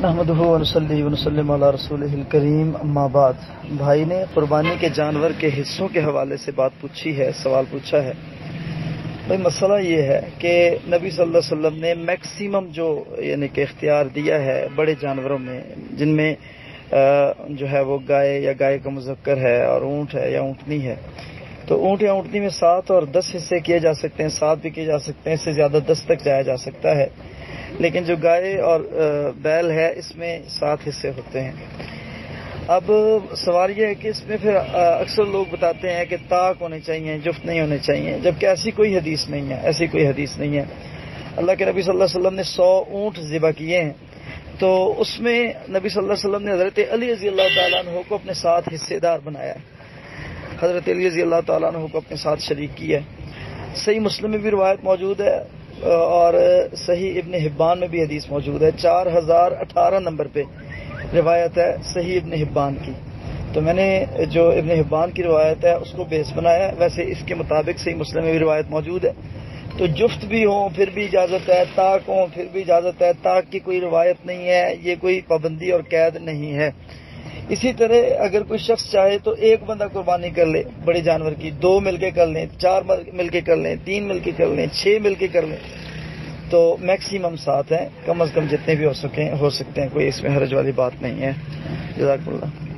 نحمدہ ونصلی ونسلم علی رسولہ الکریم، اما بعد۔ بھائی نے قربانی کے جانور کے حصوں کے حوالے سے بات پوچھی ہے، سوال پوچھا ہے۔ بھائی مسئلہ یہ ہے کہ نبی صلی اللہ علیہ وسلم نے میکسیمم جو یعنی کہ اختیار دیا ہے بڑے جانوروں میں، جن میں جو ہے وہ گائے یا گائے کا مذکر ہے اور اونٹ ہے یا اونٹنی ہے، تو اونٹ یا اونٹنی میں 7 اور 10 حصے کیے جا سکتے ہیں، 7 بھی کیے جا سکتے ہیں، اس سے زیادہ 10 تک جایا جا سکتا ہے، لیکن جو گائے اور بیل ہے اس میں 7 حصے ہوتے ہیں۔ اب سوال یہ ہے کہ اس میں پھر اکثر لوگ بتاتے ہیں کہ طاق ہونے چاہیے، جفت نہیں ہونے چاہیے، جبکہ ایسی کوئی حدیث نہیں ہے، اللہ کے نبی صلی اللہ علیہ وسلم نے 100 اونٹ ذبح کیے ہیں، تو اس میں نبی صلی اللہ علیہ وسلم نے حضرت علی رضی اللہ تعالیٰ عنہ کو اپنے ساتھ حصے دار بنایا ہے، حضرت علی رضی اللہ تعالیٰ عنہ کو اپنے ساتھ شریک کیا ہے۔ صحیح مسلم میں بھی روایت موجود ہے اور صحیح ابن حبان میں بھی حدیث موجود ہے، 4018 نمبر پہ روایت ہے صحیح ابن حبان کی، تو میں نے جو ابن حبان کی روایت ہے اس کو بیس بنایا ہے، ویسے اس کے مطابق صحیح مسلم میں بھی روایت موجود ہے، تو جفت بھی ہوں پھر بھی اجازت ہے، طاق ہوں پھر بھی اجازت ہے، طاق کی کوئی روایت نہیں ہے، یہ کوئی پابندی اور قید نہیں ہے۔ اسی طرح اگر کوئی شخص چاہے تو ایک بندہ قربانی کر لے بڑے جانور کی، 2 مل کے کر لیں، 4 مل کے کر لیں، 3 مل کے کر لیں، 6 مل کے کر لیں، تو میکسیمم 7 ہیں، کم از کم جتنے بھی ہو سکتے ہیں، کوئی اس میں حرج والی بات نہیں ہے۔ جزاک اللہ۔